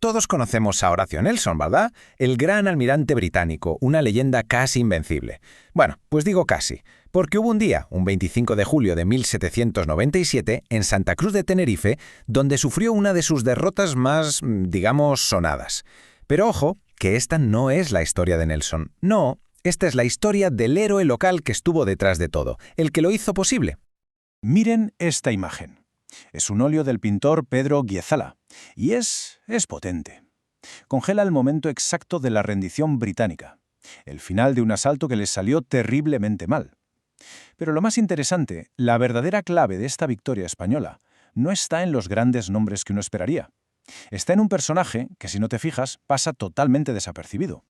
Todos conocemos a Horatio Nelson, ¿verdad? El gran almirante británico, una leyenda casi invencible. Bueno, pues digo casi, porque hubo un día, un 25 de julio de 1797, en Santa Cruz de Tenerife, donde sufrió una de sus derrotas más, digamos, sonadas. Pero ojo, que esta no es la historia de Nelson. No, esta es la historia del héroe local que estuvo detrás de todo, el que lo hizo posible. Miren esta imagen. Es un óleo del pintor Pedro Guiezala, y es potente. Congela el momento exacto de la rendición británica, el final de un asalto que les salió terriblemente mal. Pero lo más interesante, la verdadera clave de esta victoria española, no está en los grandes nombres que uno esperaría. Está en un personaje que, si no te fijas, pasa totalmente desapercibido.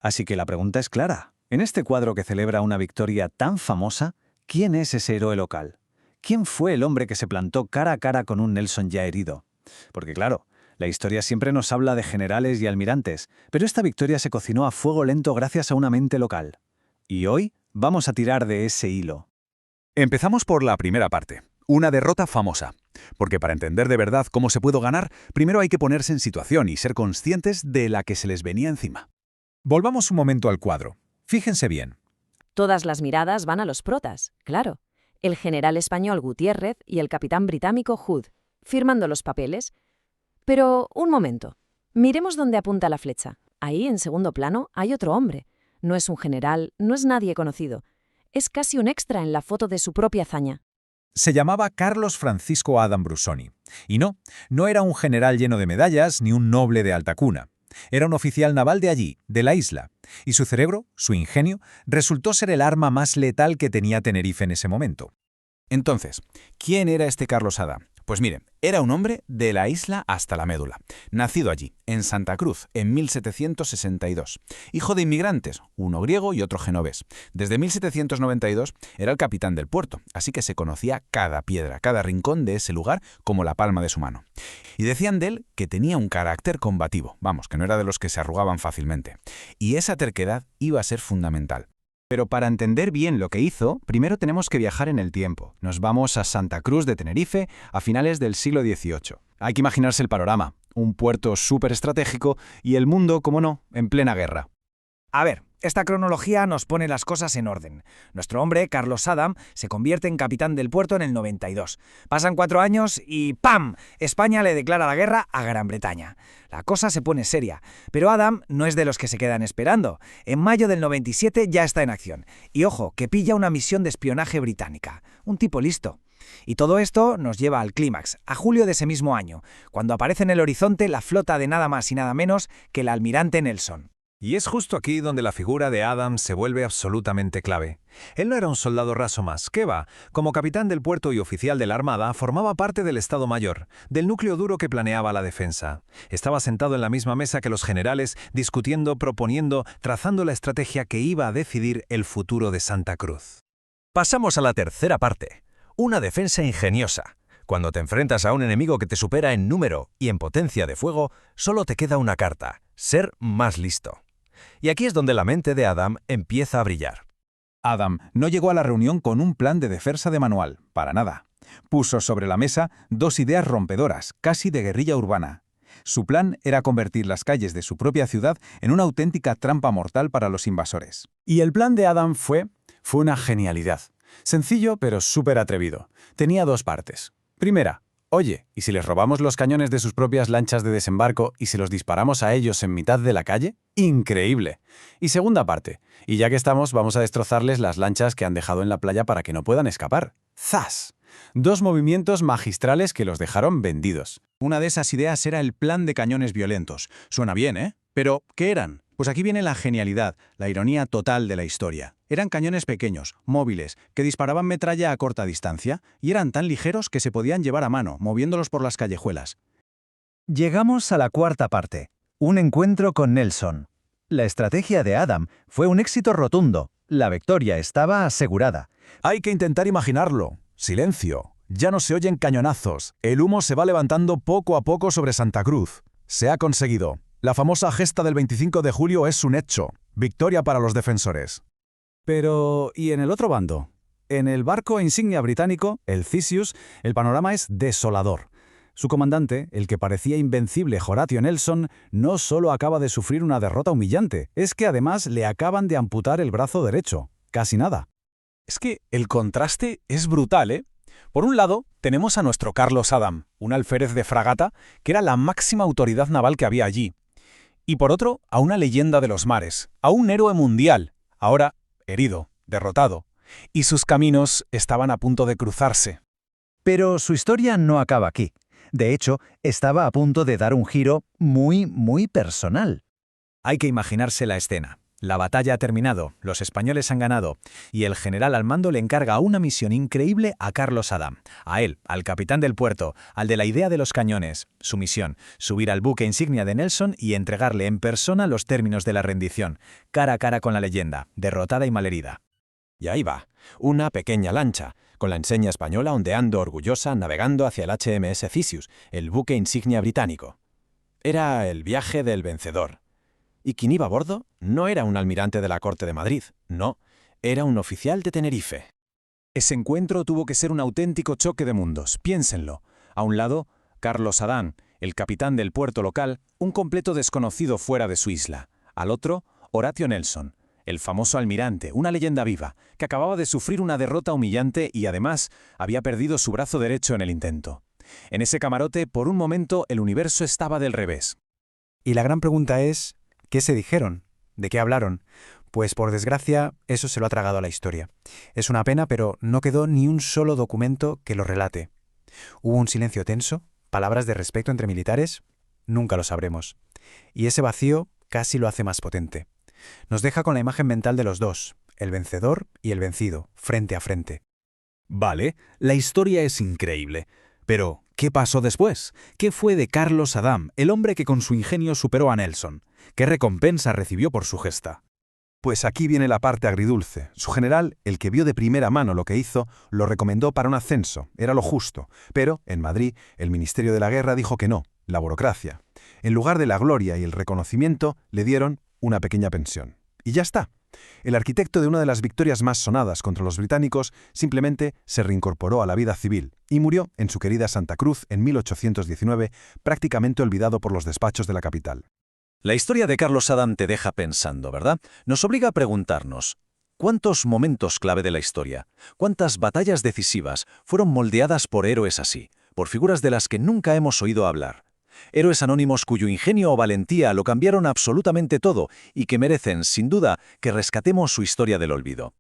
Así que la pregunta es clara. En este cuadro que celebra una victoria tan famosa, ¿quién es ese héroe local? ¿Quién fue el hombre que se plantó cara a cara con un Nelson ya herido? Porque claro, la historia siempre nos habla de generales y almirantes, pero esta victoria se cocinó a fuego lento gracias a una mente local. Y hoy vamos a tirar de ese hilo. Empezamos por la primera parte, una derrota famosa. Porque para entender de verdad cómo se pudo ganar, primero hay que ponerse en situación y ser conscientes de la que se les venía encima. Volvamos un momento al cuadro. Fíjense bien. Todas las miradas van a los protas, claro. El general español Gutiérrez y el capitán británico Hood, firmando los papeles. Pero, un momento. Miremos dónde apunta la flecha. Ahí, en segundo plano, hay otro hombre. No es un general, no es nadie conocido. Es casi un extra en la foto de su propia hazaña. Se llamaba Carlos Francisco Adam Brusoni. Y no era un general lleno de medallas ni un noble de alta cuna. Era un oficial naval de allí, de la isla, y su cerebro, su ingenio, resultó ser el arma más letal que tenía Tenerife en ese momento. Entonces, ¿quién era este Carlos Adam? Pues miren, era un hombre de la isla hasta la médula, nacido allí, en Santa Cruz, en 1762. Hijo de inmigrantes, uno griego y otro genovés. Desde 1792 era el capitán del puerto, así que se conocía cada piedra, cada rincón de ese lugar como la palma de su mano. Y decían de él que tenía un carácter combativo, vamos, que no era de los que se arrugaban fácilmente. Y esa terquedad iba a ser fundamental. Pero para entender bien lo que hizo, primero tenemos que viajar en el tiempo. Nos vamos a Santa Cruz de Tenerife a finales del siglo XVIII. Hay que imaginarse el panorama, un puerto súper estratégico y el mundo, como no, en plena guerra. A ver, esta cronología nos pone las cosas en orden. Nuestro hombre, Carlos Adam, se convierte en capitán del puerto en el 92. Pasan 4 años y ¡pam! España le declara la guerra a Gran Bretaña. La cosa se pone seria, pero Adam no es de los que se quedan esperando. En mayo del 97 ya está en acción. Y ojo, que pilla una misión de espionaje británica. Un tipo listo. Y todo esto nos lleva al clímax, a julio de ese mismo año, cuando aparece en el horizonte la flota de nada más y nada menos que el almirante Nelson. Y es justo aquí donde la figura de Adam se vuelve absolutamente clave. Él no era un soldado raso más, ¿qué va? Como capitán del puerto y oficial de la Armada, formaba parte del Estado Mayor, del núcleo duro que planeaba la defensa. Estaba sentado en la misma mesa que los generales, discutiendo, proponiendo, trazando la estrategia que iba a decidir el futuro de Santa Cruz. Pasamos a la tercera parte, una defensa ingeniosa. Cuando te enfrentas a un enemigo que te supera en número y en potencia de fuego, solo te queda una carta, ser más listo. Y aquí es donde la mente de Adam empieza a brillar. Adam no llegó a la reunión con un plan de defensa de manual, para nada. Puso sobre la mesa 2 ideas rompedoras, casi de guerrilla urbana. Su plan era convertir las calles de su propia ciudad en una auténtica trampa mortal para los invasores. Y el plan de Adam fue una genialidad. Sencillo, pero súper atrevido. Tenía 2 partes. Primera, oye, ¿y si les robamos los cañones de sus propias lanchas de desembarco y se los disparamos a ellos en mitad de la calle? ¡Increíble! Y segunda parte, y ya que estamos, vamos a destrozarles las lanchas que han dejado en la playa para que no puedan escapar. ¡Zas! 2 movimientos magistrales que los dejaron vendidos. Una de esas ideas era el plan de cañones violentos. Suena bien, ¿eh? Pero, ¿qué eran? Pues aquí viene la genialidad, la ironía total de la historia. Eran cañones pequeños, móviles, que disparaban metralla a corta distancia y eran tan ligeros que se podían llevar a mano, moviéndolos por las callejuelas. Llegamos a la cuarta parte, un encuentro con Nelson. La estrategia de Adam fue un éxito rotundo. La victoria estaba asegurada. Hay que intentar imaginarlo. Silencio. Ya no se oyen cañonazos. El humo se va levantando poco a poco sobre Santa Cruz. Se ha conseguido. La famosa gesta del 25 de julio es un hecho. Victoria para los defensores. Pero, ¿y en el otro bando? En el barco insignia británico, el Theseus, el panorama es desolador. Su comandante, el que parecía invencible Horatio Nelson, no solo acaba de sufrir una derrota humillante, es que además le acaban de amputar el brazo derecho. Casi nada. Es que el contraste es brutal, ¿eh? Por un lado, tenemos a nuestro Carlos Adam, un alférez de fragata que era la máxima autoridad naval que había allí. Y por otro, a una leyenda de los mares, a un héroe mundial, ahora herido, derrotado. Y sus caminos estaban a punto de cruzarse. Pero su historia no acaba aquí. De hecho, estaba a punto de dar un giro muy personal. Hay que imaginarse la escena. La batalla ha terminado, los españoles han ganado, y el general al mando le encarga una misión increíble a Carlos Adam. A él, al capitán del puerto, al de la idea de los cañones. Su misión, subir al buque insignia de Nelson y entregarle en persona los términos de la rendición, cara a cara con la leyenda, derrotada y malherida. Y ahí va, una pequeña lancha, con la enseña española ondeando orgullosa navegando hacia el HMS Theseus, el buque insignia británico. Era el viaje del vencedor. Y quien iba a bordo no era un almirante de la corte de Madrid, no, era un oficial de Tenerife. Ese encuentro tuvo que ser un auténtico choque de mundos, piénsenlo. A un lado, Carlos Adán, el capitán del puerto local, un completo desconocido fuera de su isla. Al otro, Horatio Nelson, el famoso almirante, una leyenda viva, que acababa de sufrir una derrota humillante y además había perdido su brazo derecho en el intento. En ese camarote, por un momento, el universo estaba del revés. Y la gran pregunta es, ¿qué se dijeron? ¿De qué hablaron? Pues por desgracia, eso se lo ha tragado a la historia. Es una pena, pero no quedó ni un solo documento que lo relate. ¿Hubo un silencio tenso? ¿Palabras de respeto entre militares? Nunca lo sabremos. Y ese vacío casi lo hace más potente. Nos deja con la imagen mental de los dos, el vencedor y el vencido, frente a frente. Vale, la historia es increíble. Pero, ¿qué pasó después? ¿Qué fue de Carlos Adam, el hombre que con su ingenio superó a Nelson? ¿Qué recompensa recibió por su gesta? Pues aquí viene la parte agridulce. Su general, el que vio de primera mano lo que hizo, lo recomendó para un ascenso, era lo justo. Pero, en Madrid, el Ministerio de la Guerra dijo que no, la burocracia. En lugar de la gloria y el reconocimiento, le dieron una pequeña pensión. Y ya está. El arquitecto de una de las victorias más sonadas contra los británicos simplemente se reincorporó a la vida civil y murió en su querida Santa Cruz en 1819, prácticamente olvidado por los despachos de la capital. La historia de Carlos Adam te deja pensando, ¿verdad? Nos obliga a preguntarnos, ¿cuántos momentos clave de la historia, cuántas batallas decisivas fueron moldeadas por héroes así, por figuras de las que nunca hemos oído hablar? Héroes anónimos cuyo ingenio o valentía lo cambiaron absolutamente todo y que merecen, sin duda, que rescatemos su historia del olvido.